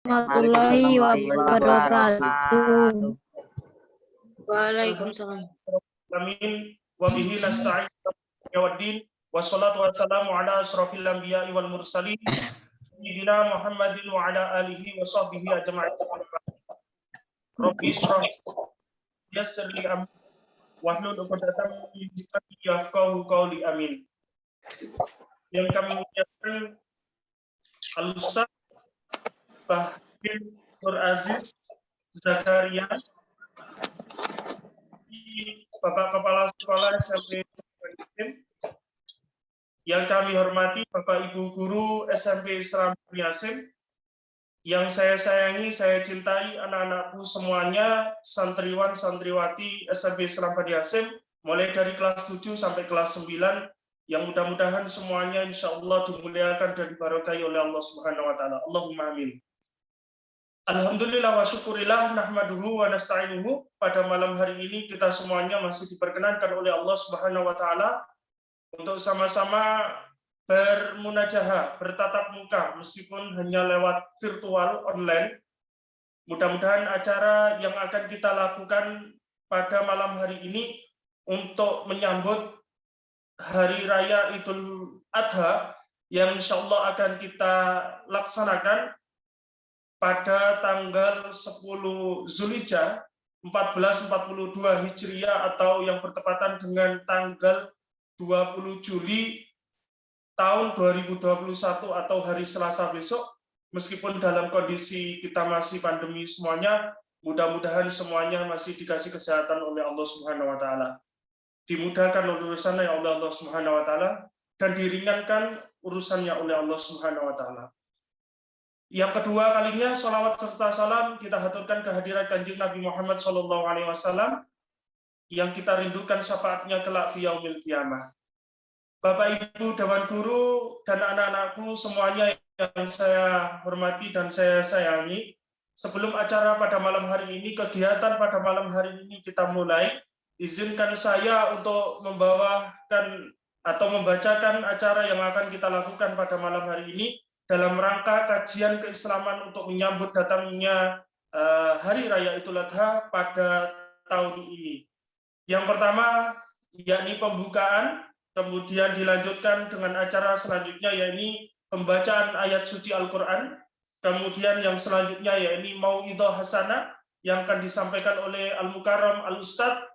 Warahmatullahi wabarakatuh. Waalaikumsalam. Amin. Wa bihi nasta'in waddin wassalatu wassalamu ala asrofil anbiya'i wal mursalin sayyidina Muhammadin wa ala alihi wa sahbihi ajma'in. Rabbi shrah yassir li amri wahlul 'uqdatam min lisani yafqahu qawli amin. Yang kami muliakan Al-Ustaz Bahdin Nur Aziz Zakaria, Bapak Kepala Sekolah SMP yang kami hormati Bapak Ibu Guru SMP Islam Yasin, yang saya sayangi, saya cintai anak-anakku semuanya, santriwan, santriwati SMP Islam Yasin, mulai dari kelas 7 sampai kelas 9, yang mudah-mudahan semuanya insya Allah dimuliakan dan diberkahi oleh Allah Subhanahu wa Ta'ala. Allahumma amin. Alhamdulillah wa syukurillah nahmaduhu wa nasta'inuhu. Pada malam hari ini kita semuanya masih diperkenankan oleh Allah Subhanahu wa Ta'ala untuk sama-sama bermunajahah, bertatap muka meskipun hanya lewat virtual online. Mudah-mudahan acara yang akan kita lakukan pada malam hari ini untuk menyambut Hari Raya Idul Adha yang insya Allah akan kita laksanakan pada tanggal 10 Zulhijjah 1442 Hijriah atau yang bertepatan dengan tanggal 20 Juli tahun 2021 atau hari Selasa besok. Meskipun dalam kondisi kita masih pandemi semuanya, mudah-mudahan semuanya masih dikasih kesehatan oleh Allah Subhanahu wa Ta'ala. Dimudahkan urusannya oleh Allah Subhanahu wa Ta'ala dan diringankan urusannya oleh Allah Subhanahu wa Ta'ala. Yang kedua kalinya, sholawat serta salam kita haturkan kehadiran Kanjeng Nabi Muhammad SAW yang kita rindukan syafaatnya kelak fi yaumil qiyamah. Bapak Ibu Dewan Guru dan anak-anakku semuanya yang saya hormati dan saya sayangi, sebelum acara pada malam hari ini, kegiatan pada malam hari ini kita mulai, izinkan saya untuk membawakan atau membacakan acara yang akan kita lakukan pada malam hari ini dalam rangka kajian keislaman untuk menyambut datangnya Hari Raya Idul Adha pada tahun ini. Yang pertama, yakni pembukaan, kemudian dilanjutkan dengan acara selanjutnya, yakni pembacaan ayat suci Al-Quran, kemudian yang selanjutnya, yakni Mau'idhah Hasanah, yang akan disampaikan oleh Al-Mukarram Al-Ustadz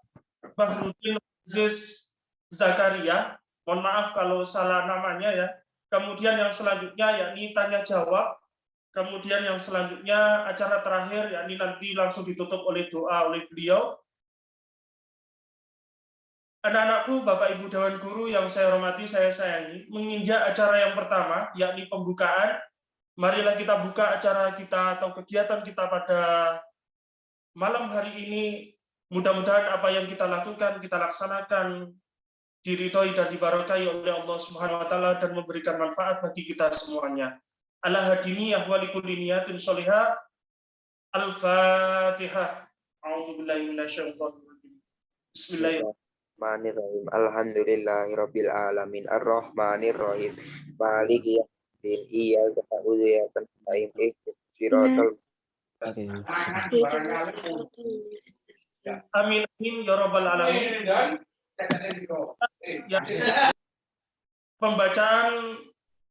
Bahrudin Aziz Zakaria. Mohon maaf kalau salah namanya ya. Kemudian yang selanjutnya yakni tanya jawab. Kemudian yang selanjutnya acara terakhir yakni nanti langsung ditutup oleh doa oleh beliau. Anak-anakku, Bapak Ibu Dewan Guru yang saya hormati, saya sayangi, menginjak acara yang pertama yakni pembukaan. Marilah kita buka acara kita atau kegiatan kita pada malam hari ini. Mudah-mudahan apa yang kita lakukan, kita laksanakan diridhoi dan diberkahi oleh Allah Subhanahu wa Ta'ala dan memberikan manfaat bagi kita semuanya. Ala hadiniyah wa likulli niyatin sholihah. Al-Fatihah. A'udzubillahi minasyaitonir rajim. Bismillahirrahmanirrahim. Alhamdulillahirabbil alamin arrahmanirrahim. Maliki yaumiddin. Iyyaka na'budu wa iyyaka nasta'in. Ihdinas siratal Amin amin ya rabbal alamin. Pembacaan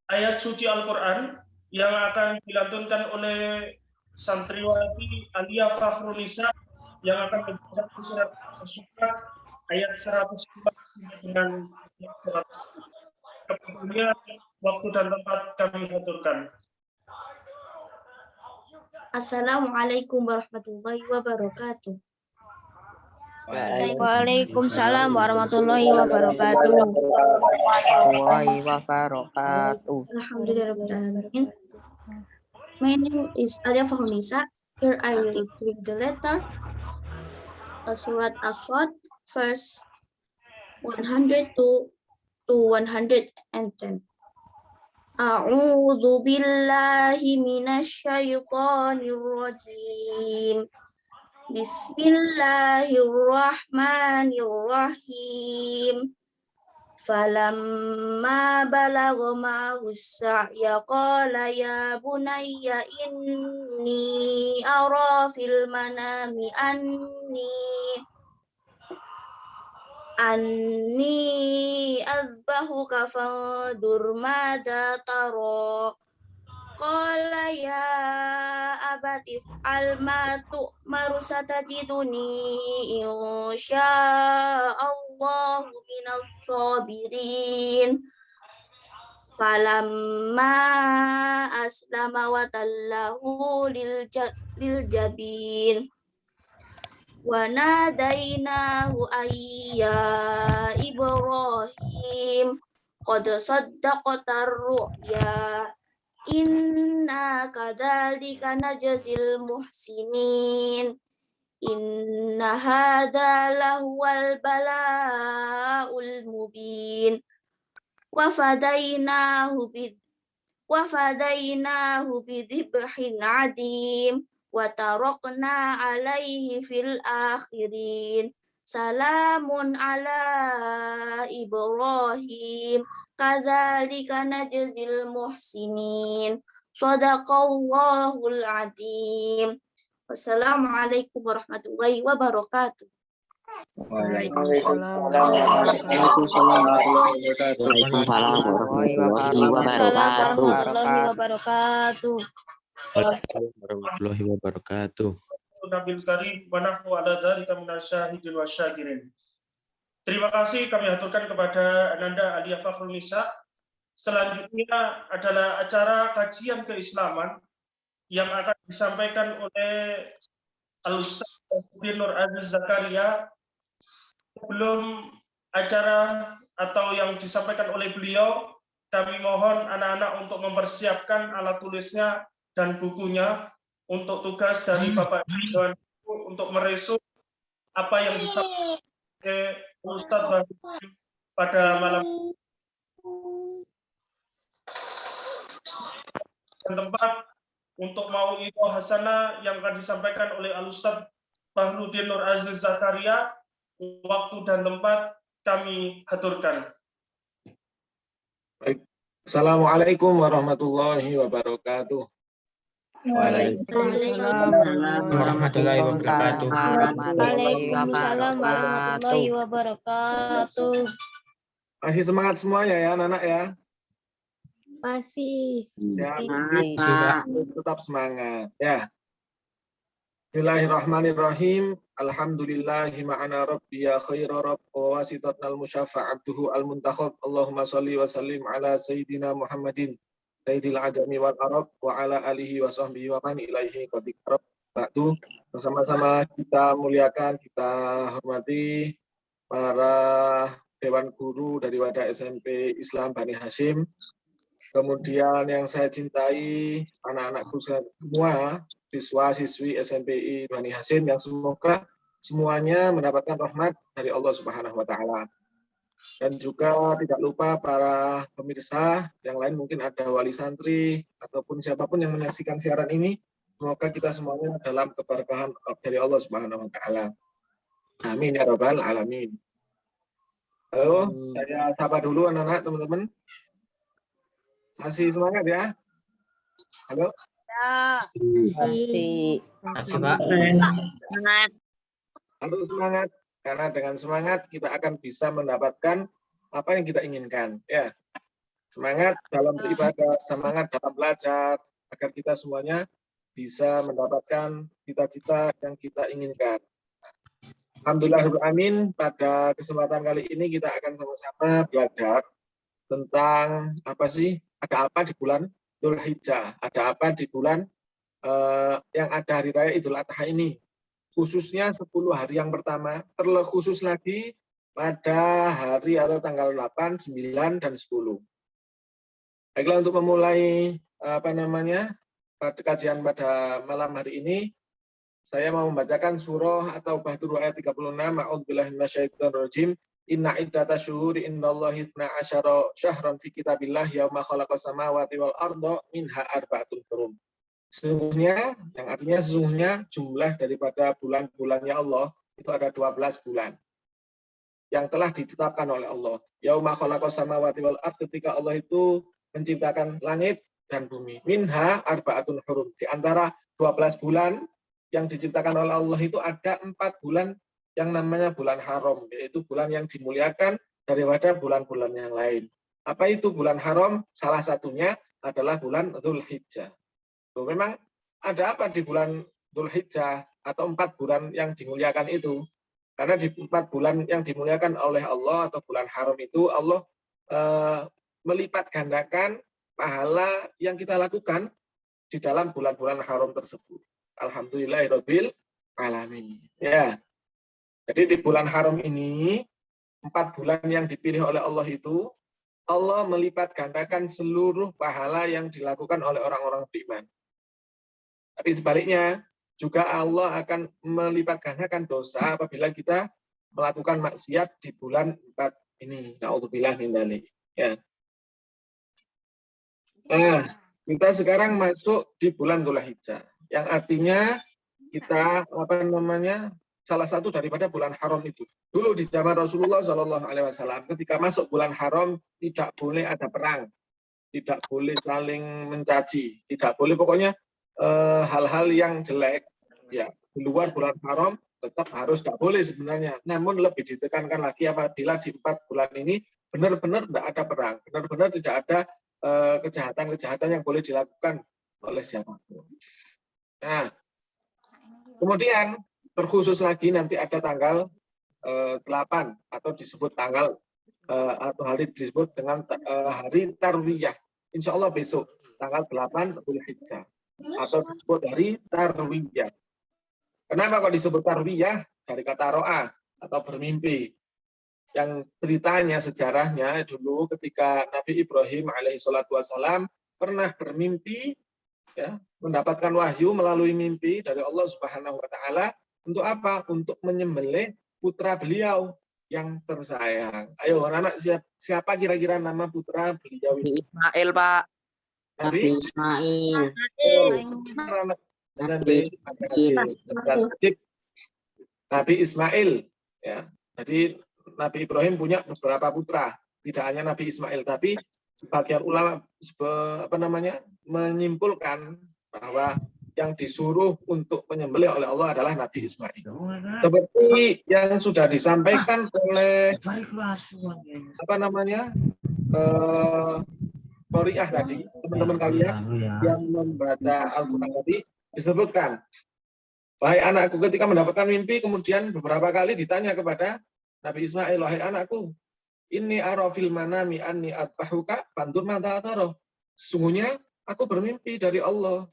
ayat suci Al-Quran yang akan dilantunkan oleh santriwati Alia Fakhrunisa yang akan membaca surat Al-Syu'ara ayat 102 dengan 100. Kebetulannya waktu dan tempat kami aturkan. Assalamualaikum warahmatullahi wabarakatuh. Waalaikumsalam warahmatullahi wabarakatuh. Alhamdulillahirrahmanirrahim. My name is Alia Fakhrunisa. Here I will read the letter of Surat As-Sad, verse 102 to 110. A'udzu billahi minasyaitonir rajim. Bismillahirrahmanirrahim. Falamma balagha ma'ahu as-sa'ya qala ya bunayya inni ara fil manami anni azbahuka fandur mada tara. Qala ya abati if'al ma tu'maru satajiduni insya'allahu minas sabirin. Falamma aslama wa tallahu lil jabin wa nadainahu ayya Ibrahim qad saddaqta ar-ru'ya inna kadzalika najzil muhsinin inna hadza lahuwal bala'ul mubin wa fadainahu bidhibhin adim wa tarakna alaihi fil akhirin salamun ala Ibrahim kadzalika najzil muhsinin shadaqallahul adzim. Wassalamualaikum warahmatullahi wabarakatuh. Waalaikumsalam Waalaikumsalam warahmatullahi wabarakatuh. warahmatullahi wabarakatuh. Warahmatullahi wabarakatuh. Nabil Karim wa nahnu ala dzalika minasyahidin wasyakirin. Terima kasih kami haturkan kepada Ananda Alia Fakhrul Nisa. Selanjutnya adalah acara kajian keislaman yang akan disampaikan oleh Al-Ustaz Nur Aziz Zakaria. Sebelum acara atau yang disampaikan oleh beliau, kami mohon anak-anak untuk mempersiapkan alat tulisnya dan bukunya untuk tugas dari Bapak Dewan untuk meresum apa yang disampaikan oleh Ustaz pada malam dan tempat untuk mau'idhah hasanah yang akan disampaikan oleh Al-Ustaz Bahrudin Nur Aziz Zakaria. Waktu dan tempat kami haturkan. Baik. Assalamualaikum warahmatullahi wabarakatuh. Waalaikumsalam warahmatullahi wabarakatuh. Waalaikumsalam warahmatullahi wabarakatuh. Masih semangat semuanya ya anak-anak ya. Masih. Ya, harus tetap semangat ya. Bismillahirrahmanirrahim. Alhamdulillahi ma'ana rabbiya khaira rabb wa wasitatnal musyafa'abduhu al-muntakhab. Allahumma salli wa sallim ala sayyidina Muhammadin sayyidil ajami wal arab wa ala alihi wa sahbihi wa man ilaihi qad iqrab. Ba'du, bersama-sama kita muliakan, kita hormati para dewan guru dari Wadah SMP Islam Bani Hashim. Kemudian yang saya cintai anak-anakku semua, siswa-siswi SMPI Bani Hashim yang semoga semuanya mendapatkan rahmat dari Allah Subhanahu wa taala. Dan juga tidak lupa para pemirsa yang lain, mungkin ada wali santri ataupun siapapun yang menyaksikan siaran ini, semoga kita semuanya dalam keberkahan dari Allah Subhanahu wa taala. Amin ya rabbal alamin. Halo, saya sapa dulu anak-anak, teman-teman. Masih semangat ya? Halo? Masih. Pak. Harus semangat, karena dengan semangat kita akan bisa mendapatkan apa yang kita inginkan. Ya, semangat dalam beribadah, semangat dalam belajar, agar kita semuanya bisa mendapatkan cita-cita yang kita inginkan. Alhamdulillahirrahmanirrahim, pada kesempatan kali ini kita akan sama-sama belajar tentang apa sih, ada apa di bulan Dzulhijjah, ada apa di bulan yang ada hari raya Idul Adha ini, khususnya 10 hari yang pertama, terkhusus lagi pada hari atau tanggal 8, 9, dan 10. Baiklah, untuk memulai pada kajian pada malam hari ini, saya mau membacakan surah atau Bahduru ayat 36, A'udzubillahi minasyaitonirrajim. Inna iddata syuhuri indallahi 12 syahran fi kitabillah yauma khalaqas samawati wal arda minha arba'atun hurum. Sesungguhnya, yang artinya sesungguhnya jumlah daripada bulan-bulannya Allah itu ada 12 bulan. yang telah ditetapkan oleh Allah. Yauma khalaqas samawati wal ard, ketika Allah itu menciptakan langit dan bumi. Minha arba'atun hurum. Di antara 12 bulan yang diciptakan oleh Allah itu ada 4 bulan yang namanya bulan haram, yaitu bulan yang dimuliakan daripada bulan-bulan yang lain. Apa itu bulan haram? Salah satunya adalah bulan Dzulhijjah. Memang ada apa di bulan Dzulhijjah atau 4 bulan yang dimuliakan itu? Karena di 4 bulan yang dimuliakan oleh Allah atau bulan haram itu, Allah melipat gandakan pahala yang kita lakukan di dalam bulan-bulan haram tersebut. Alhamdulillahirabbil alamin. Ya. Jadi di bulan haram ini, 4 bulan yang dipilih oleh Allah itu, Allah melipat gandakan seluruh pahala yang dilakukan oleh orang-orang beriman. Tapi sebaliknya, juga Allah akan melipat gandakan dosa apabila kita melakukan maksiat di bulan 4 ini. Na'udzubillah min dzalik. Ya. Nah, kita sekarang masuk di bulan Dzulhijjah, yang artinya kita salah satu daripada bulan haram itu. Dulu di zaman Rasulullah SAW, ketika masuk bulan haram tidak boleh ada perang, tidak boleh saling mencaci, tidak boleh pokoknya hal-hal yang jelek. Ya, di luar bulan haram tetap harus tidak boleh sebenarnya. Namun lebih ditekankan lagi apabila di 4 bulan ini benar-benar tidak ada perang, benar-benar tidak ada kejahatan-kejahatan yang boleh dilakukan oleh siapapun. Nah, kemudian terkhusus lagi nanti ada tanggal 8 atau disebut tanggal atau hari disebut dengan hari Tarwiyah. Insya Allah besok tanggal 8 Dzulhijjah atau disebut hari Tarwiyah. Kenapa kok disebut Tarwiyah? Dari kata ro'a atau bermimpi. Yang ceritanya, sejarahnya dulu ketika Nabi Ibrahim alaihissalam pernah bermimpi, ya, mendapatkan wahyu melalui mimpi dari Allah Subhanahu wa Ta'ala. Untuk apa? Untuk menyembelih putra beliau yang tersayang. Ayo, anak siapa kira-kira nama putra beliau ini? Ismail, Pak. Nabi Ismail. Nabi Ismail. Ya, jadi Nabi Ibrahim punya beberapa putra, tidak hanya Nabi Ismail, tapi sebagian ulama menyimpulkan bahwa yang disuruh untuk menyembelih oleh Allah adalah Nabi Ismail. Seperti yang sudah disampaikan oleh Qori'ah tadi, teman-teman kalian yang membaca Al-Quran tadi disebutkan, wahai anakku, ketika mendapatkan mimpi, kemudian beberapa kali ditanya kepada Nabi Ismail, wahai anakku, inni ara fil manami anni atbahuka fandur mata taro. Sesungguhnya aku bermimpi dari Allah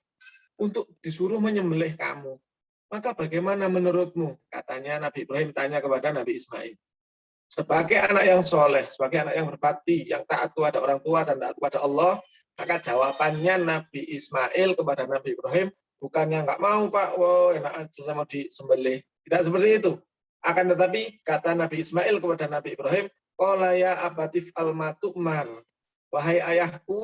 untuk disuruh menyembelih kamu. Maka bagaimana menurutmu? Katanya Nabi Ibrahim tanya kepada Nabi Ismail. Sebagai anak yang soleh, sebagai anak yang berbakti, yang taat kepada orang tua dan taat kepada Allah, maka jawabannya Nabi Ismail kepada Nabi Ibrahim, bukannya nggak mau Pak, wow, enak aja sama disembelih. Tidak seperti itu. Akan tetapi kata Nabi Ismail kepada Nabi Ibrahim, qala ya abatif al-matumar. Wahai ayahku,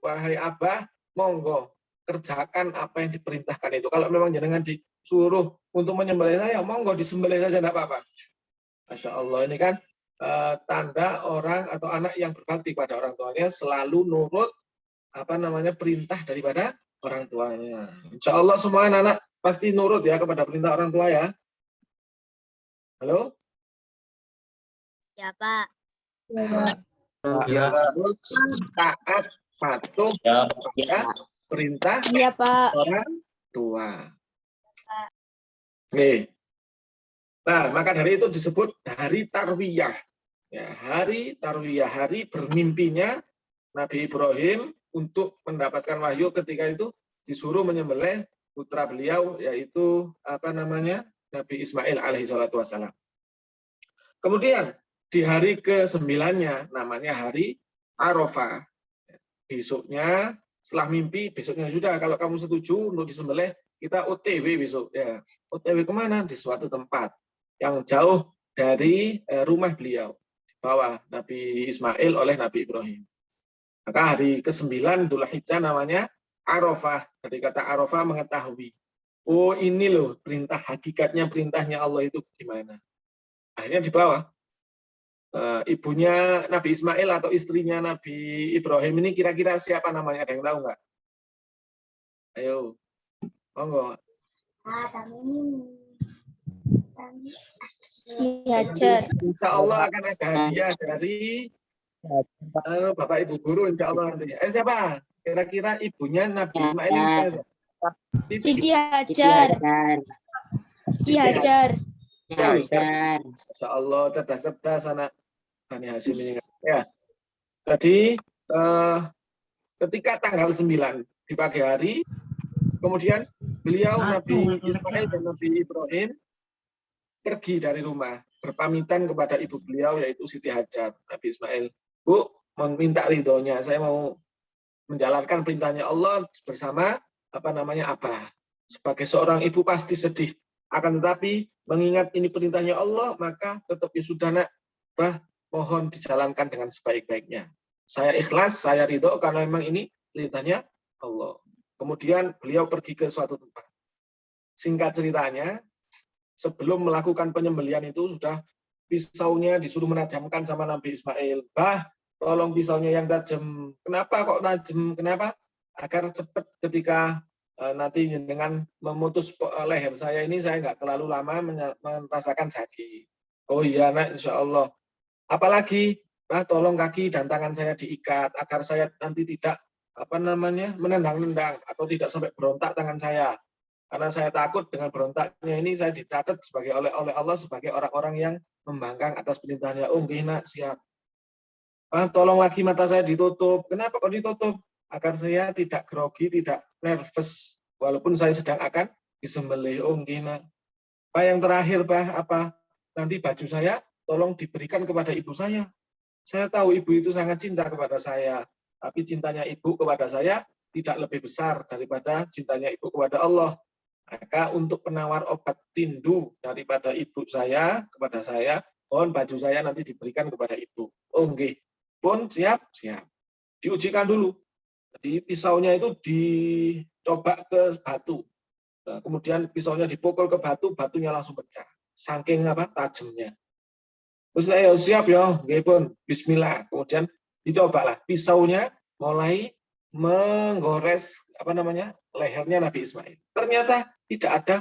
wahai abah, monggo kerjakan apa yang diperintahkan itu. Kalau memang jenengan disuruh untuk menyembelih saya, monggo disembelih saja, tidak apa-apa. Masya Allah, ini kan tanda orang atau anak yang berbakti pada orang tuanya selalu nurut perintah daripada orang tuanya. Insya Allah semua anak pasti nurut ya kepada perintah orang tua ya. Halo? Ya, Pak. Ya. Harus taat patuh pada perintah Iya, Pak. orang tua. Nih. Nah, maka dari itu disebut hari Tarwiyah. Ya, hari Tarwiyah, hari bermimpinya Nabi Ibrahim untuk mendapatkan wahyu ketika itu disuruh menyembelih putra beliau, yaitu Nabi Ismail alaihissalam. Kemudian di hari ke-9-nya namanya hari Arafah. Besoknya setelah mimpi, besoknya sudah kalau kamu setuju untuk disembelih, kita OTW besok ya. OTW kemana? Di suatu tempat yang jauh dari rumah beliau, dibawa Nabi Ismail oleh Nabi Ibrahim. Maka hari ke-9 Dzulhijjah namanya Arafah. Dari kata Arafah mengetahui. Oh ini loh perintah hakikatnya, perintahnya Allah itu gimana. Akhirnya dibawa. ibunya Nabi Ismail atau istrinya Nabi Ibrahim ini kira-kira siapa namanya? Ada yang tahu nggak? Ayo, monggo. Hajar. Insya Allah akan ada hadiah dari Bapak Ibu guru, insya Allah nanti. Siapa? Kira-kira ibunya Nabi Ismail ini siapa? Siti Hajar. Siti Hajar. Hajar. Insya Allah cerdas-cerdas anak Bani Hasyim ini. Ya. Jadi ketika tanggal 9 di pagi hari, kemudian beliau Nabi Ismail dan Nabi Ibrahim pergi dari rumah, berpamitan kepada ibu beliau yaitu Siti Hajar. Nabi Ismail, Bu, meminta ridhonya, saya mau menjalankan perintahnya Allah bersama Abah. Sebagai seorang ibu pasti sedih. Akan tetapi mengingat ini perintahnya Allah, maka tetap ya sudah nak, Bah, mohon dijalankan dengan sebaik-baiknya. Saya ikhlas, saya ridho karena memang ini perintahnya Allah. Kemudian beliau pergi ke suatu tempat. Singkat ceritanya, sebelum melakukan penyembelihan itu sudah pisaunya disuruh menajamkan sama Nabi Ismail. Bah, tolong pisaunya yang tajam. Kenapa kok tajam? Kenapa? Agar cepat ketika nanti dengan memutus leher saya ini, saya nggak terlalu lama merasakan sakit. Oh iya nak, insya Allah. Apalagi, bah, tolong kaki dan tangan saya diikat agar saya nanti tidak menendang-nendang atau tidak sampai berontak tangan saya. Karena saya takut dengan berontaknya ini saya dicatat sebagai oleh Allah sebagai orang-orang yang membangkang atas perintahnya. Oh, nak, siap. Tolong lagi mata saya ditutup. Kenapa kok ditutup? Agar saya tidak grogi, tidak nervous, walaupun saya sedang akan disembelih. Oh, nak. Yang terakhir, bah, apa? Nanti baju saya tolong diberikan kepada ibu saya. Saya tahu ibu itu sangat cinta kepada saya, tapi cintanya ibu kepada saya tidak lebih besar daripada cintanya ibu kepada Allah. Maka untuk penawar obat rindu daripada ibu saya kepada saya, mohon baju saya nanti diberikan kepada ibu. Oh, nggih. Pun siap. Diujikan dulu. Jadi pisaunya itu dicoba ke batu. Nah, kemudian pisaunya dipukul ke batu, batunya langsung pecah. Saking tajamnya. Terus saya siap ya, nggih pun. Bismillah. Kemudian dicobalah pisaunya mulai menggores lehernya Nabi Ismail. Ternyata tidak ada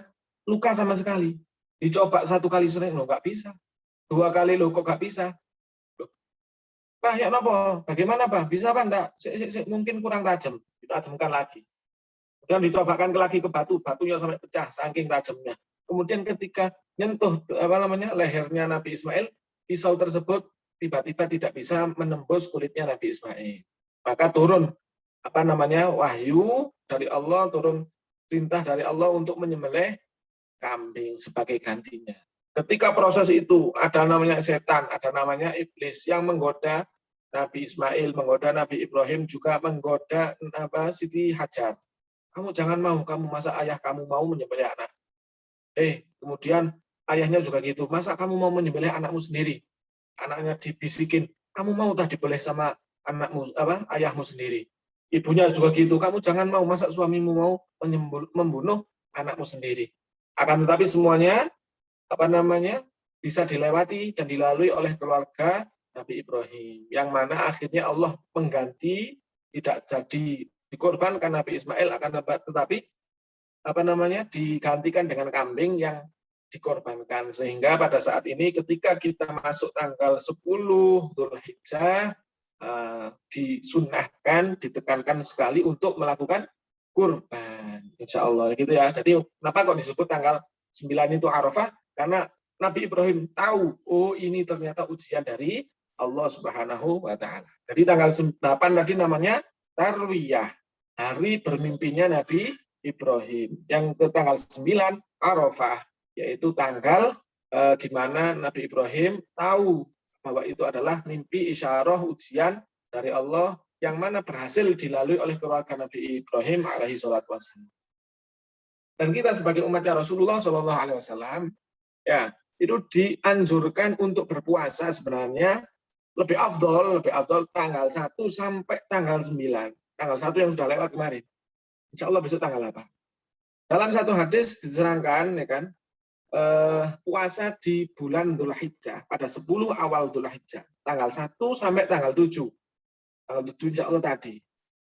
luka sama sekali. Dicoba satu kali sering, loh nggak bisa. 2 kali, loh kok nggak bisa. Pak, ya nopo? Bagaimana Pak? Bisa apa enggak? Mungkin kurang tajam. Ditajamkan lagi. Kemudian dicobakan lagi ke batu, batunya sampai pecah saking tajamnya. Kemudian ketika nyentuh lehernya Nabi Ismail, pisau tersebut tiba-tiba tidak bisa menembus kulitnya Nabi Ismail. Maka turun wahyu dari Allah, turun perintah dari Allah untuk menyembelih kambing sebagai gantinya. Ketika proses itu ada namanya setan, ada namanya iblis yang menggoda Nabi Ismail, menggoda Nabi Ibrahim, juga menggoda Siti Hajar. Kamu jangan mau, masa ayah kamu mau menyembelih anak. Kemudian ayahnya juga gitu, masa kamu mau menyembelih anakmu sendiri? Anaknya dibisikin, kamu mau tak diboleh sama ayahmu sendiri? Ibunya juga gitu, kamu jangan mau, masa suamimu mau membunuh anakmu sendiri? Akan tetapi semuanya bisa dilewati dan dilalui oleh keluarga Nabi Ibrahim, yang mana akhirnya Allah mengganti, tidak jadi dikorbankan Nabi Ismail, akan tetapi digantikan dengan kambing yang dikorbankan. Sehingga pada saat ini ketika kita masuk tanggal 10 Dzulhijjah, disunahkan, ditekankan sekali untuk melakukan kurban, insya Allah gitu ya. Jadi kenapa kok disebut tanggal 9 itu Arafah? Karena Nabi Ibrahim tahu, oh ini ternyata ujian dari Allah Subhanahu wa Ta'ala. Jadi tanggal 8 tadi namanya Tarwiyah, hari bermimpinya Nabi Ibrahim. Yang ke tanggal 9 Arafah, yaitu tanggal di mana Nabi Ibrahim tahu bahwa itu adalah mimpi isyarah ujian dari Allah yang mana berhasil dilalui oleh keluarga Nabi Ibrahim alaihi salatu wassalam. Dan kita sebagai umatnya Rasulullah Shallallahu alaihi wasallam, ya, itu dianjurkan untuk berpuasa sebenarnya lebih afdol tanggal 1 sampai tanggal 9. Tanggal 1 yang sudah lewat kemarin. Insya Allah besok tanggal 8. Dalam satu hadis diterangkan, ya kan, puasa di bulan Dzulhijjah pada 10 awal Dzulhijjah, tanggal 1 sampai tanggal 7. Tanggal 7 insya Allah tadi.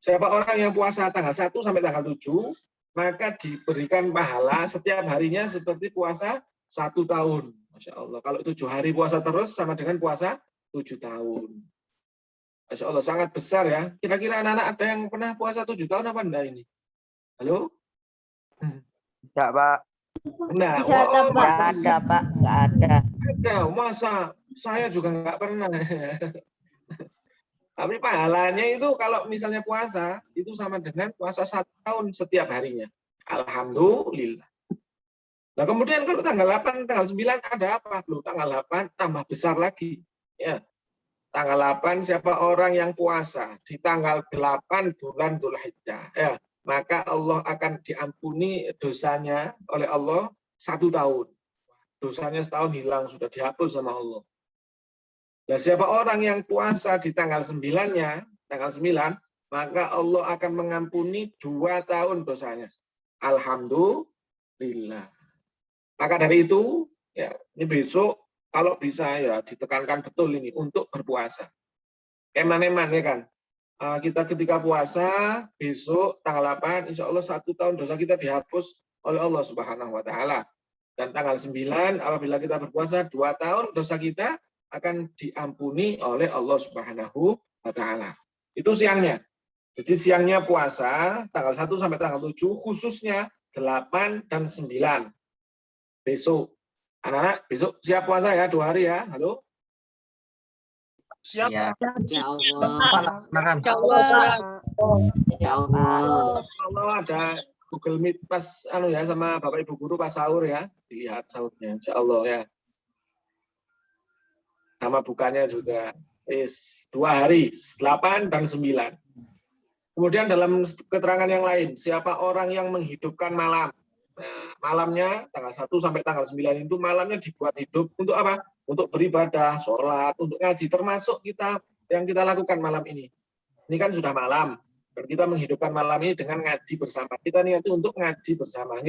Siapa orang yang puasa tanggal 1 sampai tanggal 7, maka diberikan pahala setiap harinya seperti puasa 1 tahun. Masya Allah. Kalau 7 hari puasa terus sama dengan puasa 7 tahun. Masya Allah, sangat besar ya. Kira-kira anak-anak ada yang pernah puasa 7 tahun apa enggak ini? Halo? Tidak, Pak. Nah, Tidak ada, Pak. Nggak ada, Pak. Nggak ada. ada. Masa saya juga nggak pernah. Tapi pahalanya itu kalau misalnya puasa, itu sama dengan puasa 1 tahun setiap harinya. Alhamdulillah. Nah kemudian kalau tanggal 8, tanggal 9 ada apa? Loh, tanggal 8 tambah besar lagi. Ya. Tanggal 8 siapa orang yang puasa di tanggal 8 bulan Dzulhijjah, ya, maka Allah akan diampuni dosanya oleh Allah 1 tahun. Dosanya setahun hilang, sudah dihapus sama Allah. Nah, siapa orang yang puasa di tanggal 9-nya, tanggal 9, maka Allah akan mengampuni 2 tahun dosanya. Alhamdulillah. Maka dari itu, ya, ini besok kalau bisa ya ditekankan betul ini untuk berpuasa. Eman-eman ya kan. Kita ketika puasa besok tanggal 8, insya Allah 1 tahun dosa kita dihapus oleh Allah Subhanahu Wa Taala. Dan tanggal 9 apabila kita berpuasa 2 tahun dosa kita akan diampuni oleh Allah Subhanahu Wa Taala. Itu siangnya. Jadi siangnya puasa tanggal 1 sampai tanggal 7 khususnya 8 dan 9. Besok. Anak-anak besok siap puasa ya 2 hari ya. Halo? Siap. Ya Allah. Makan. Ya Allah. Ya Allah. Kalau ada Google Meet pas ya sama Bapak Ibu guru pas sahur ya, dilihat sahurnya insya Allah ya. Sama bukanya juga 2 hari, 8 dan 9. Kemudian dalam keterangan yang lain, siapa orang yang menghidupkan malam. Nah, malamnya tanggal 1 sampai tanggal 9 itu malamnya dibuat hidup untuk apa? Untuk beribadah, sholat, untuk ngaji, termasuk kita yang kita lakukan malam ini. Ini kan sudah malam, dan kita menghidupkan malam ini dengan ngaji bersama. Kita niati untuk ngaji bersama.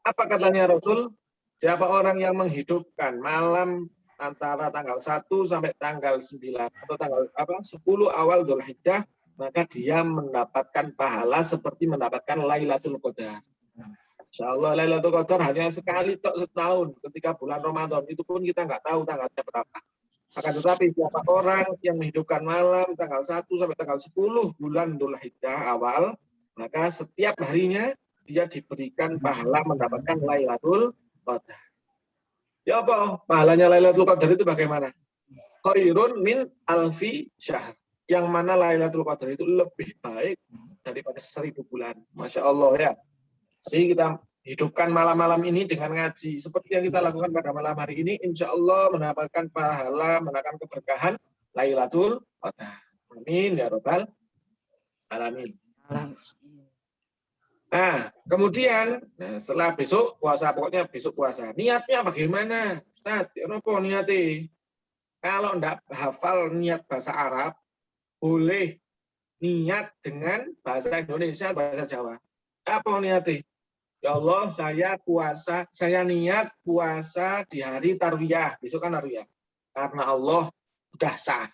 Apa katanya Rasul? Siapa orang yang menghidupkan malam antara tanggal 1 sampai tanggal 9 atau tanggal 10 awal Dzulhijjah, maka dia mendapatkan pahala seperti mendapatkan Lailatul Qadar. Insyaallah Lailatul Qadar hanya sekali tok setahun ketika bulan Ramadan, itu pun kita nggak tahu tanggalnya berapa. Akan tetapi siapa orang yang menghidupkan malam tanggal 1 sampai tanggal 10 bulan Dzulhijjah awal, maka setiap harinya dia diberikan pahala mendapatkan Lailatul Qadar. Ya apa? Pahalanya Lailatul Qadar itu bagaimana? Khairun min alfi syahr. Yang mana Lailatul Qadar itu lebih baik daripada 1000 bulan. Masya Allah ya. Jadi kita hidupkan malam-malam ini dengan ngaji. Seperti yang kita lakukan pada malam hari ini, insya Allah mendapatkan pahala, mendapatkan keberkahan Lailatul Qadar. Amin ya Rabbal Alamin. Nah, kemudian setelah besok puasa, pokoknya besok puasa. Niatnya bagaimana? Ustaz, apa niatnya? Kalau enggak hafal niat bahasa Arab, boleh niat dengan bahasa Indonesia, bahasa Jawa. Apa niatnya? Ya Allah, saya niat puasa di hari Tarwiyah. Besok kan Tarwiyah. Karena Allah sudah sah.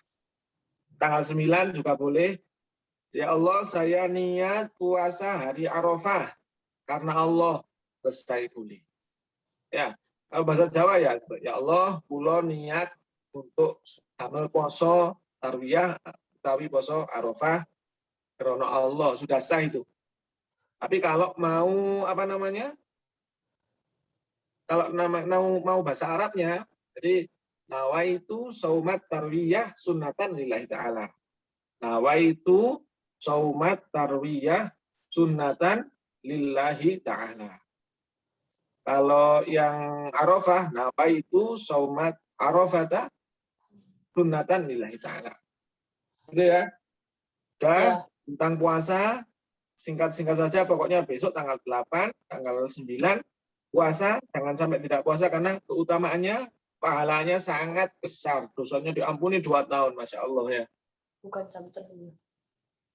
Tanggal 9 juga boleh. Ya Allah, saya niat puasa hari Arafah karena Allah selesai boleh. Ya, kalau bahasa Jawa ya Allah, kula niat untuk damel poso Tarwiyah utawi poso Arafah karena Allah sudah sah itu. Tapi kalau mau Kalau mau bahasa Arabnya, jadi nawaitu saumat tarwiyah sunnatan lillahi ta'ala. Nawaitu saumat tarwiyah sunnatan lillahi ta'ala. Kalau yang Arafah, nawaitu saumat arafata sunnatan lillahi ta'ala. Gitu ya. Dan tentang puasa, singkat-singkat saja, pokoknya besok tanggal 8, tanggal 9, puasa, jangan sampai tidak puasa, karena keutamaannya, pahalanya sangat besar. Dosanya diampuni 2 tahun, Masya Allah ya. Bukan jam tertentu.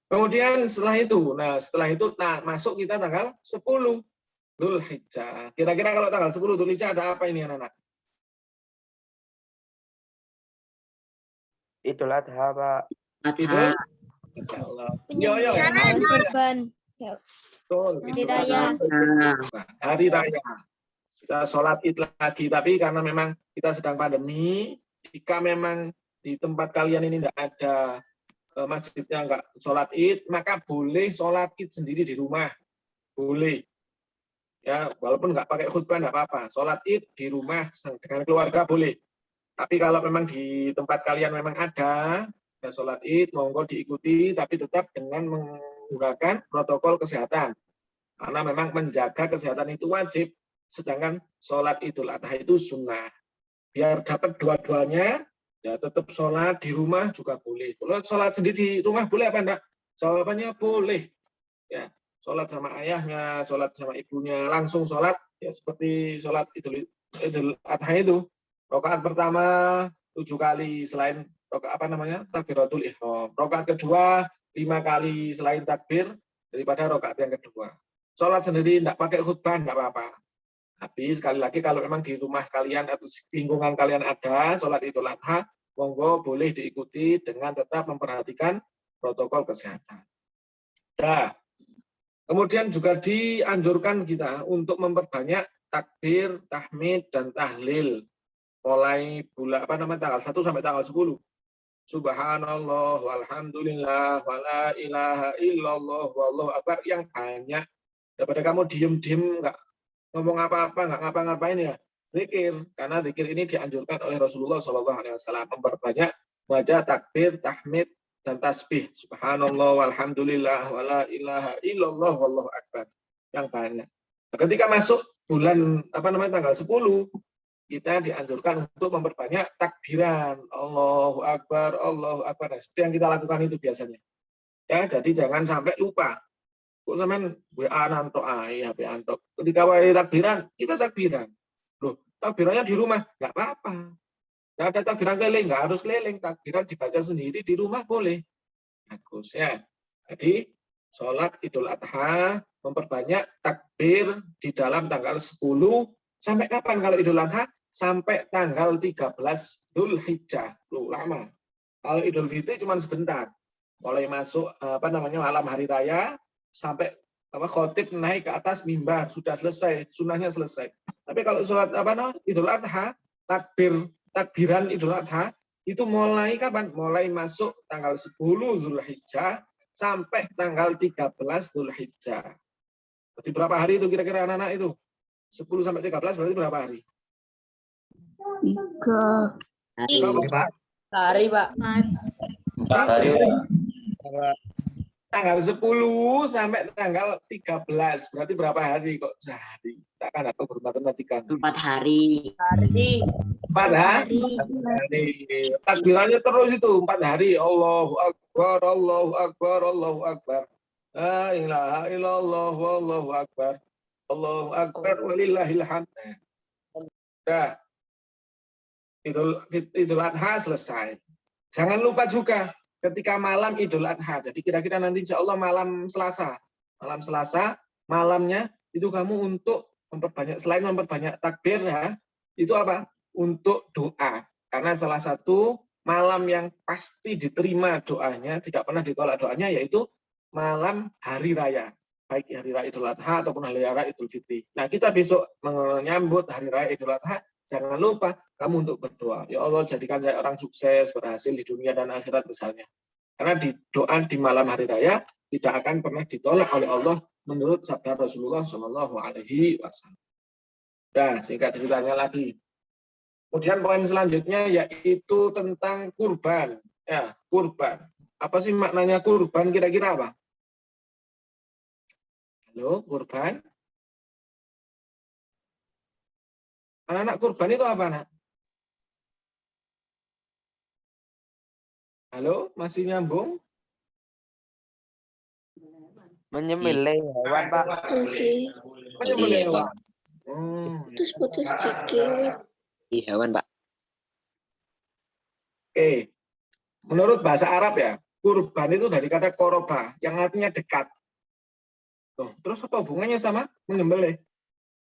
Kemudian setelah itu masuk kita tanggal 10. Dzulhijjah. Kira-kira kalau tanggal 10 Dzulhijjah ada apa ini anak-anak? Idul Adha, Pak. Idul Masya Allah. Yo, yo, Penyembelihan korban. betul. Hari raya. Hari raya. Kita sholat id lagi, tapi karena memang kita sedang pandemi, jika memang di tempat kalian ini tidak ada masjidnya enggak sholat id, maka boleh sholat id sendiri di rumah. Boleh. Ya, walaupun nggak pakai khutbah nggak apa-apa. Sholat id di rumah dengan keluarga boleh. Tapi kalau memang di tempat kalian memang ada sholat id, monggo diikuti, tapi tetap dengan menggunakan protokol kesehatan. Karena memang menjaga kesehatan itu wajib, sedangkan sholat Idul Adha itu sunnah. Biar dapat dua-duanya, ya tetap sholat di rumah juga boleh. Kalau sholat sendiri di rumah boleh apa enggak? Jawabannya boleh. Ya, sholat sama ayahnya, sholat sama ibunya, langsung sholat, ya seperti sholat Idul Adha itu. Rakaat pertama 7 kali selain takbiratul ihram. Rakaat kedua 5 kali selain takbir daripada rakaat yang kedua. Sholat sendiri tidak pakai khutbah tidak apa-apa. Tapi sekali lagi kalau memang di rumah kalian atau lingkungan kalian ada sholat Idul Adha, monggo boleh diikuti dengan tetap memperhatikan protokol kesehatan. Nah, kemudian juga dianjurkan kita untuk memperbanyak takbir, tahmid, dan tahlil. Mulai bulan tanggal 1 sampai tanggal 10. Subhanallah walhamdulillah wala ilaha illallah wallahu akbar yang banyak. Daripada kamu diem-diem nggak ngomong apa-apa, nggak ngapa-ngapain ya. Zikir, karena zikir ini dianjurkan oleh Rasulullah SAW memperbanyak baca takbir, tahmid, dan tasbih. Subhanallah walhamdulillah wala ilaha illallah wallahu akbar yang banyak. Nah, ketika masuk bulan tanggal 10 kita dianjurkan untuk memperbanyak takbiran. Allahu Akbar, Allahu Akbar. Nah, seperti yang kita lakukan itu biasanya. Ya, jadi jangan sampai lupa. Kok sampean WA nantok HP antok. Ketika wae takbiran, kita takbiran. Loh, takbirannya di rumah, enggak apa-apa. Enggak ada takbiran keliling, enggak harus keliling. Takbiran dibaca sendiri di rumah boleh. Bagus ya. Jadi, sholat Idul Adha memperbanyak takbir di dalam tanggal 10 sampai kapan kalau Idul Adha? Sampai tanggal 13 Dzulhijjah. Loh, lama. Kalau Idul Fitri cuma sebentar. Mulai masuk malam hari raya sampai khotib naik ke atas mimbar sudah selesai, sunnahnya selesai. Tapi kalau sholat Idul Adha, takbiran Idul Adha itu mulai kapan? Mulai masuk tanggal 10 Dzulhijjah sampai tanggal 13 Dzulhijjah. Berarti berapa hari itu kira-kira anak-anak itu? 10 sampai 13 berarti berapa hari? 3 Hari, Pak. Tanggal 10 sampai tanggal 13. Berarti berapa hari kok sehari? Tak kan apa bermatematika. 4 hari. 4 hari. Takbirannya terus itu 4 hari. Allahu Akbar, Allahu Akbar, Allahu Akbar. La ilaha illallah, wallahu akbar. Allahu Akbar, walillahil hamd. Nah, Idul Adha selesai. Jangan lupa juga ketika malam Idul Adha. Jadi kira-kira nanti insya Allah malam Selasa. Malamnya itu kamu untuk selain memperbanyak takbir ya, itu apa? Untuk doa. Karena salah satu malam yang pasti diterima doanya, tidak pernah ditolak doanya, yaitu malam hari raya. Baik hari raya Idul Adha ataupun hari raya Idul Fitri. Nah, kita besok menyambut hari raya Idul Adha. Jangan lupa kamu untuk berdoa. Ya Allah, jadikan saya orang sukses, berhasil di dunia dan akhirat misalnya. Karena di doa di malam hari raya tidak akan pernah ditolak oleh Allah menurut sabda Rasulullah Shallallahu Alaihi Wasallam. Nah, singkat ceritanya lagi. Kemudian poin selanjutnya yaitu tentang kurban. Ya, kurban. Apa sih maknanya kurban kira-kira apa? Halo, kurban? Anak-anak kurban itu apa, Nak? Halo, masih nyambung? Menyembelih hewan, Pak. Menyembelih Iya, hewan. putus dikit. Di hewan, Pak. Oke. Menurut bahasa Arab ya, kurban itu dari kata koroba, yang artinya dekat. Terus apa hubungannya sama menyembelih?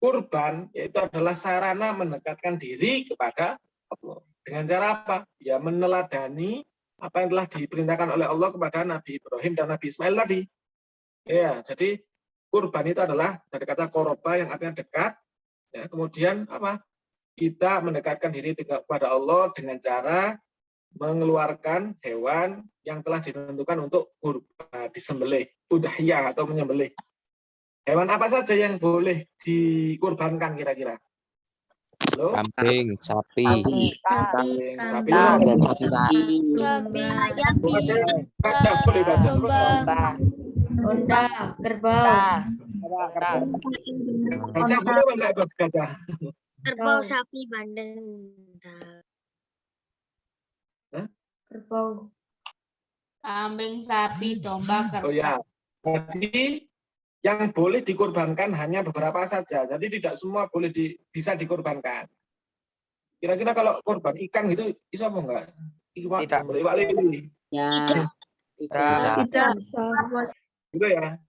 kurban yaitu adalah sarana mendekatkan diri kepada Allah. Dengan cara apa? Ya meneladani apa yang telah diperintahkan oleh Allah kepada Nabi Ibrahim dan Nabi Ismail tadi. Ya, jadi kurban itu adalah dari kata koroba yang artinya dekat. Ya, kemudian apa? Kita mendekatkan diri kepada Allah dengan cara mengeluarkan hewan yang telah ditentukan untuk kurban, disembelih, udhiyah atau menyembelih. Hewan apa saja yang boleh dikurbankan kira-kira? Halo? Kambing, sapi, Kambing, sapi, dan sapi, Pak. Gajah boleh gajah. Unta, kerbau, Gajah boleh enggak gajah? Kerbau, sapi, bandeng. kerbau, Kambing, sapi, domba, kerbau. Oh ya. Jadi yang boleh dikurbankan hanya beberapa saja. Jadi tidak semua boleh bisa dikurbankan. Kira-kira kalau kurban ikan gitu bisa apa enggak? Tidak. Iwak lili. Ya. Tidak. Gitu ya.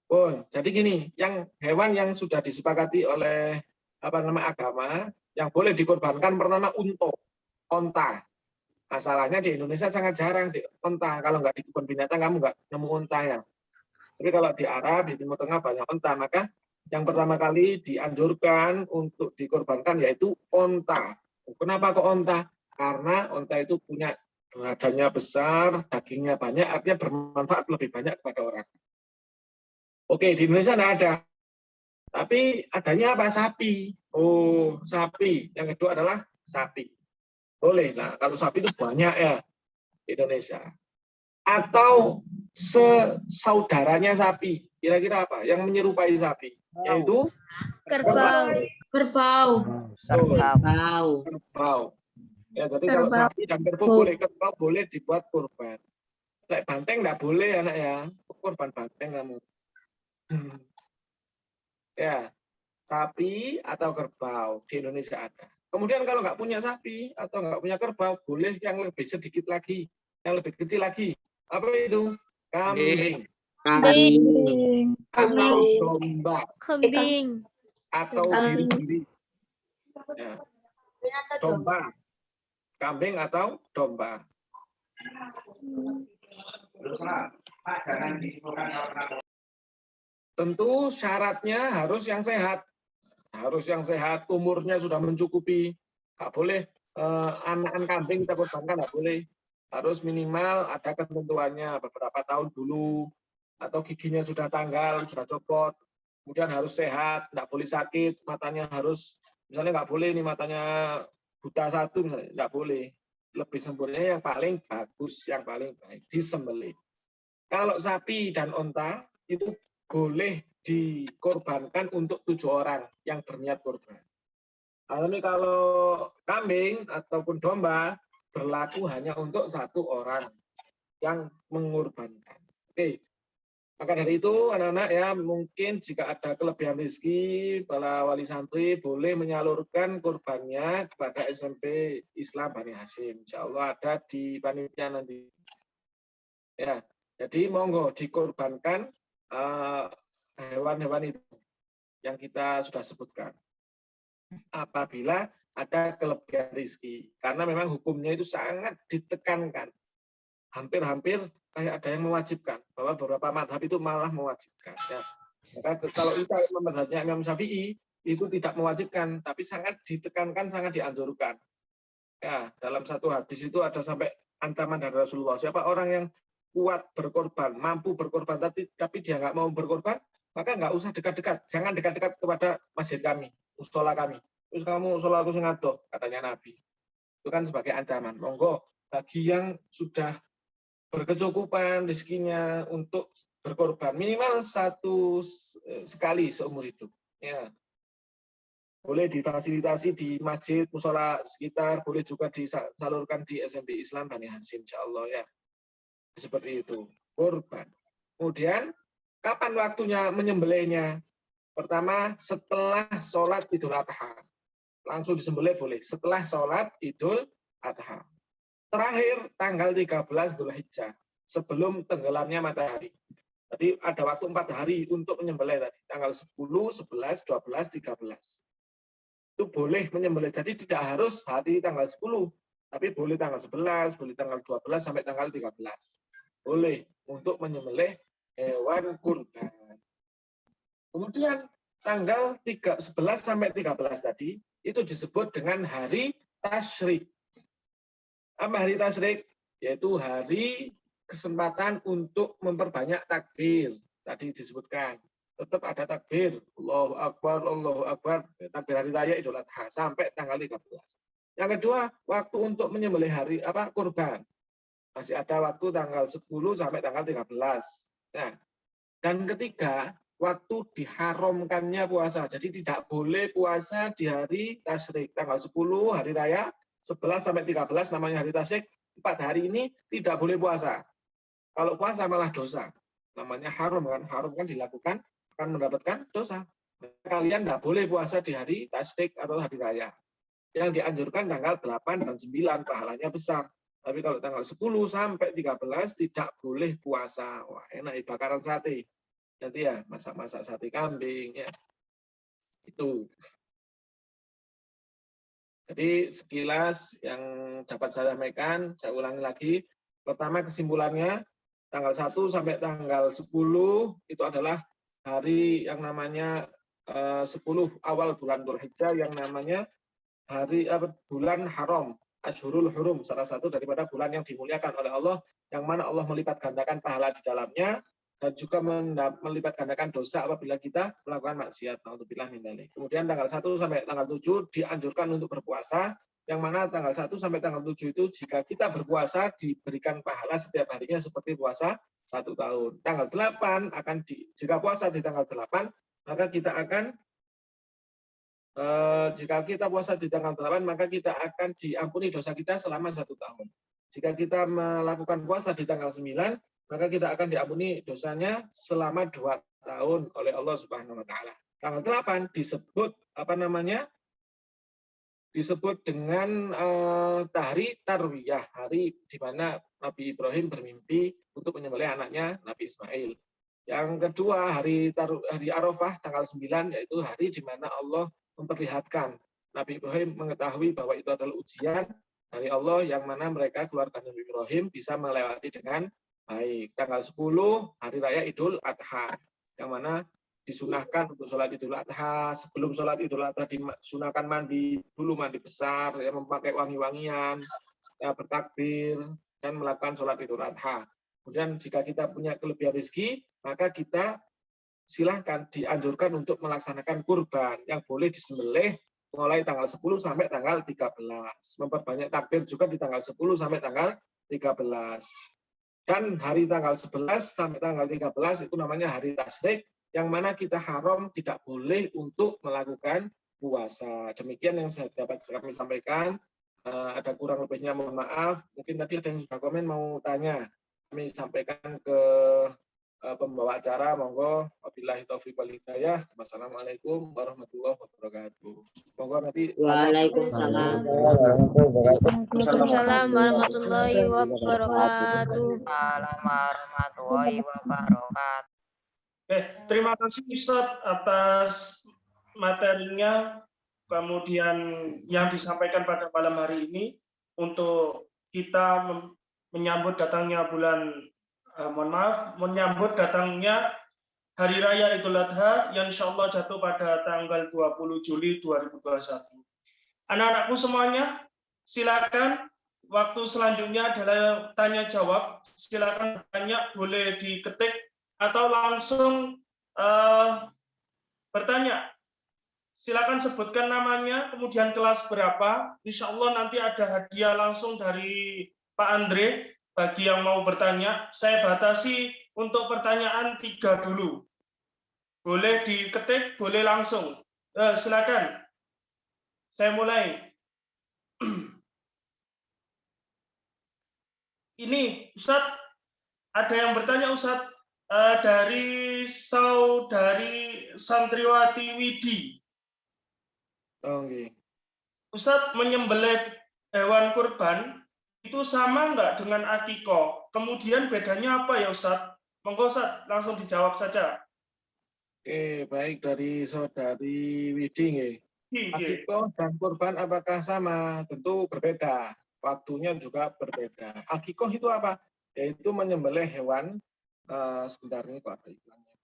Oh, jadi gini, yang hewan yang sudah disepakati oleh agama yang boleh dikurbankan pertama onta. Masalahnya di Indonesia sangat jarang di onta. Kalau nggak di kebun binatang kamu nggak nemu onta ya. Tapi kalau di Arab, di Timur Tengah banyak onta, maka yang pertama kali dianjurkan untuk dikorbankan yaitu onta. Kenapa kok onta? Karena onta itu punya badannya besar, dagingnya banyak, artinya bermanfaat lebih banyak kepada orang. Oke, di Indonesia tidak ada. Tapi adanya apa? Sapi. Oh, sapi. Yang kedua adalah sapi. Boleh. Nah, kalau sapi itu banyak ya di Indonesia. Atau saudaranya sapi. Kira-kira apa? Yang menyerupai sapi. Yaitu Kerbau. kerbau, kerbau. Ya, jadi kalau sapi dan kerbau boleh, kerbau boleh dibuat kurban. Kayak banteng nggak boleh anak ya. Kurban banteng kamu. Ya, sapi atau kerbau di Indonesia ada. Kemudian kalau nggak punya sapi atau nggak punya kerbau, boleh yang lebih sedikit lagi, yang lebih kecil lagi. Apa itu? Kambing. Atau domba. Kambing. Atau diri-diri. Ya. Domba. Kambing atau domba. Tentu syaratnya harus yang sehat. Harus yang sehat, umurnya sudah mencukupi. Nggak boleh anak-anak kambing kita korbankan, nggak boleh. Harus minimal ada ketentuannya beberapa tahun dulu, atau giginya sudah tanggal, sudah copot. Kemudian harus sehat, nggak boleh sakit, matanya harus, misalnya nggak boleh nih matanya buta satu, misalnya nggak boleh. Lebih sempurnanya yang paling bagus, yang paling baik, disembelih. Kalau sapi dan onta itu boleh dikorbankan untuk 7 orang yang berniat korban. Tapi kalau kambing ataupun domba berlaku hanya untuk 1 orang yang mengorbankan. Oke. Maka dari itu anak-anak ya mungkin jika ada kelebihan rezeki para wali santri boleh menyalurkan kurbannya kepada SMP Islam Bani Hasyim. Insya Allah ada di panitia nanti. Ya, jadi monggo dikorbankan hewan-hewan itu yang kita sudah sebutkan. Apabila ada kelebihan rezeki, karena memang hukumnya itu sangat ditekankan. Hampir-hampir kayak ada yang mewajibkan, bahwa beberapa madhab itu malah mewajibkan. Ya. Maka kalau itu madhabnya Imam Syafi'i itu tidak mewajibkan, tapi sangat ditekankan, sangat dianjurkan. Ya, dalam satu hadis itu ada sampai ancaman dari Rasulullah. Siapa orang yang kuat berkorban, mampu berkorban, tapi dia nggak mau berkorban, maka nggak usah dekat-dekat. Jangan dekat-dekat kepada masjid kami, musola kami. Terus kamu musola aku sengato, katanya Nabi. Itu kan sebagai ancaman. Monggo, bagi yang sudah berkecukupan rezekinya untuk berkorban, minimal 1 sekali seumur hidup. Ya. Boleh difasilitasi di masjid, musola sekitar, boleh juga disalurkan di SMP Islam Bani Hasyim, insya Allah ya. Seperti itu, korban. Kemudian, kapan waktunya menyembelihnya? Pertama, setelah sholat Idul Adha. Langsung disembelih boleh. Setelah sholat Idul Adha. Terakhir, tanggal 13 Dzulhijjah. Sebelum tenggelamnya matahari. Jadi ada waktu 4 hari untuk menyembelih tadi, tanggal 10, 11, 12, 13. Itu boleh menyembelih. Jadi tidak harus hari tanggal 10, tapi boleh tanggal 11, boleh tanggal 12 sampai tanggal 13. Boleh untuk menyembelih hewan kurban. Kemudian tanggal 11 sampai 13 tadi itu disebut dengan hari tasyrik. Apa hari tasyrik? Yaitu hari kesempatan untuk memperbanyak takbir. Tadi disebutkan. Tetap ada takbir. Allahu Akbar, Allahu Akbar. Takbir hari raya Idul Adha sampai tanggal 13. Yang kedua, waktu untuk menyembelih hari kurban. Masih ada waktu tanggal 10 sampai tanggal 13. Nah, dan ketiga, waktu diharamkannya puasa. Jadi tidak boleh puasa di hari tasyrik. Tanggal 10 hari raya, 11 sampai 13 namanya hari tasyrik. 4 hari ini tidak boleh puasa. Kalau puasa malah dosa. Namanya haram kan. Haram kan dilakukan akan mendapatkan dosa. Kalian tidak boleh puasa di hari tasyrik atau hari raya. Yang dianjurkan tanggal 8 dan 9 pahalanya besar. Tapi kalau tanggal 10 sampai 13 tidak boleh puasa. Wah, enak bakaran sate. Nanti ya masak-masak sate kambing ya. Itu. Jadi sekilas yang dapat saya sampaikan, saya ulangi lagi. Pertama kesimpulannya, tanggal 1 sampai tanggal 10 itu adalah hari yang namanya 10 awal bulan Dzulhijjah yang namanya hari bulan haram, Asyhurul Hurum, salah satu daripada bulan yang dimuliakan oleh Allah, yang mana Allah melipat gandakan pahala di dalamnya, dan juga melipat gandakan dosa apabila kita melakukan maksiat. Naudzubillah min dzalik. Kemudian tanggal 1 sampai tanggal 7 dianjurkan untuk berpuasa, yang mana tanggal 1 sampai tanggal 7 itu jika kita berpuasa diberikan pahala setiap harinya seperti puasa 1 tahun. Tanggal 8 jika puasa di tanggal 8, maka kita akan jika kita puasa di tanggal 8, maka kita akan diampuni dosa kita selama 1 tahun. Jika kita melakukan puasa di tanggal 9, maka kita akan diampuni dosanya selama 2 tahun oleh Allah Subhanahu wa taala. Tanggal 8 disebut disebut dengan hari Tarwiyah, hari di mana Nabi Ibrahim bermimpi untuk menyembelih anaknya Nabi Ismail. Yang kedua, hari Arafah tanggal 9, yaitu hari di mana Allah memperlihatkan Nabi Ibrahim mengetahui bahwa itu adalah ujian dari Allah, yang mana mereka keluarga Nabi Ibrahim bisa melewati dengan baik. Tanggal 10 hari raya Idul Adha, yang mana disunahkan untuk sholat Idul Adha. Sebelum sholat Idul Adha disunahkan mandi besar, ya, memakai wangi-wangian, ya, bertakbir dan melakukan sholat Idul Adha. Kemudian jika kita punya kelebihan rezeki, maka kita silahkan dianjurkan untuk melaksanakan kurban yang boleh disembelih mulai tanggal 10 sampai tanggal 13. Memperbanyak takbir juga di tanggal 10 sampai tanggal 13. Dan hari tanggal 11 sampai tanggal 13 itu namanya hari tasyrik, yang mana kita haram, tidak boleh untuk melakukan puasa. Demikian yang saya dapat kami sampaikan. Ada kurang lebihnya mohon maaf. Mungkin tadi ada yang sudah komen mau tanya. Kami sampaikan ke pembawa acara, monggo. Wabillahi taufiq wal hidayah. Wassalamualaikum warahmatullahi wabarakatuh. Monggo nanti. Waalaikumsalam. Waalaikumsalam warahmatullahi wabarakatuh. Warahmatullahi wabarakatuh. Terima kasih Ustadz atas materinya, kemudian yang disampaikan pada malam hari ini untuk kita menyambut datangnya menyambut datangnya Hari Raya Idul Adha yang insya Allah jatuh pada tanggal 20 Juli 2021. Anak-anakku semuanya, silakan. Waktu selanjutnya adalah tanya jawab. Silakan bertanya, boleh diketik atau langsung bertanya. Silakan sebutkan namanya, kemudian kelas berapa. Insya Allah nanti ada hadiah langsung dari Pak Andre. Bagi yang mau bertanya, saya batasi untuk pertanyaan 3 dulu. Boleh diketik, boleh langsung. Silakan. Saya mulai. Ini, Ustadz, ada yang bertanya, Ustadz, dari saudari Santriwati Widi. Okay. Ustadz, menyembelih hewan kurban itu sama nggak dengan akikoh? Kemudian bedanya apa ya Ustadz? Monggo Ustaz, langsung dijawab saja. Oke, baik dari saudari Widi nggih. Oke. Akikoh dan kurban apakah sama? Tentu berbeda. Waktunya juga berbeda. Akikoh itu apa? Yaitu menyembelih hewan. Sebentar ini kok ada iklannya.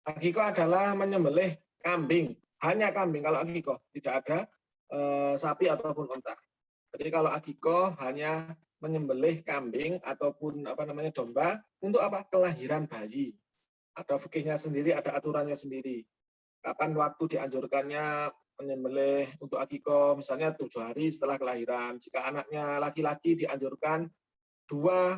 Akikoh adalah menyembelih kambing. Hanya kambing kalau akikoh. Tidak ada sapi ataupun unta. Jadi kalau akikoh hanya menyembelih kambing ataupun domba untuk apa? Kelahiran bayi. Ada fikihnya sendiri, ada aturannya sendiri. Kapan waktu dianjurkannya menyembelih untuk akikoh, misalnya 7 hari setelah kelahiran. Jika anaknya laki-laki dianjurkan 2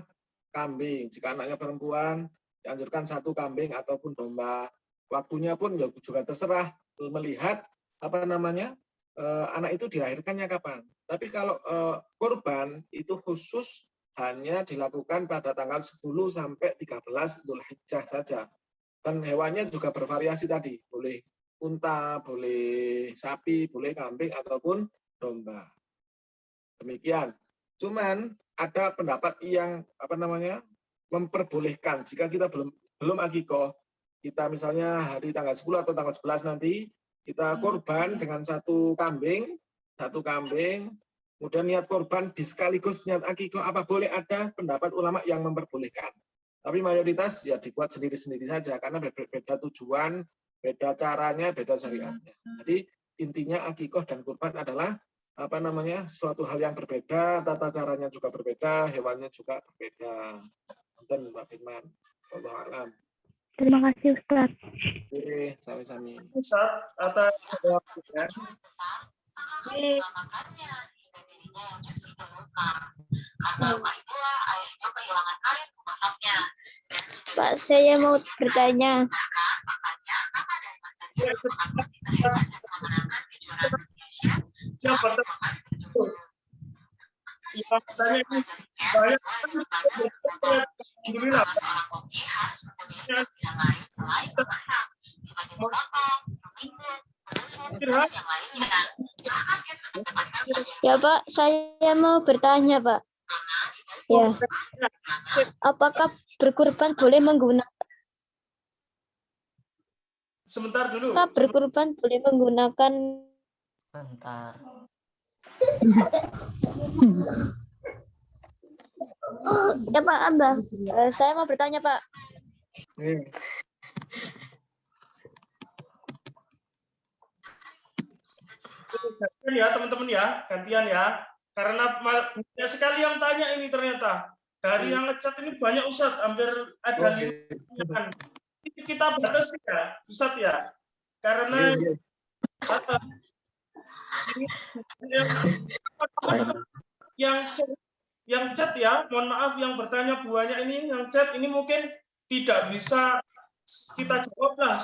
kambing. Jika anaknya perempuan dianjurkan 1 kambing ataupun domba. Waktunya pun juga terserah melihat anak itu dilahirkannya kapan. Tapi kalau kurban itu khusus hanya dilakukan pada tanggal 10 sampai 13 Dzulhijjah saja. Dan hewannya juga bervariasi tadi, boleh unta, boleh sapi, boleh kambing ataupun domba. Demikian. Cuman ada pendapat yang memperbolehkan jika kita belum akikoh, kita misalnya hari tanggal 10 atau tanggal 11 nanti kita kurban dengan 1 kambing, kemudian niat kurban sekaligus niat akikoh, apa boleh? Ada pendapat ulama yang memperbolehkan. Tapi mayoritas ya dibuat sendiri-sendiri saja karena beda tujuan, beda caranya, beda syariatnya. Jadi intinya akikoh dan kurban adalah suatu hal yang berbeda, tata caranya juga berbeda, hewannya juga berbeda. Dan Mbak Firman, wallahu a'lam. Terima kasih Ustaz. Oke, sami-sami. Ustaz, atas jawabnya. Ini Pak, saya mau bertanya. yang bertanya ini banyak alhamdulillah. Ya Pak, saya mau bertanya Pak. Ya. Apakah berkurban boleh menggunakan? Sebentar dulu. Apakah berkurban boleh menggunakan? Bentar. Ya Pak Abah, saya mau bertanya Pak. Gantian ya teman-teman ya, gantian ya. Karena banyak sekali yang tanya ini ternyata. Dari yang ngechat ini banyak Ustaz, hampir ada 5. Kita batasi ya, Ustaz ya. Karena yang chat ya, mohon maaf yang bertanya banyak ini, yang chat ini mungkin tidak bisa kita jawab lah.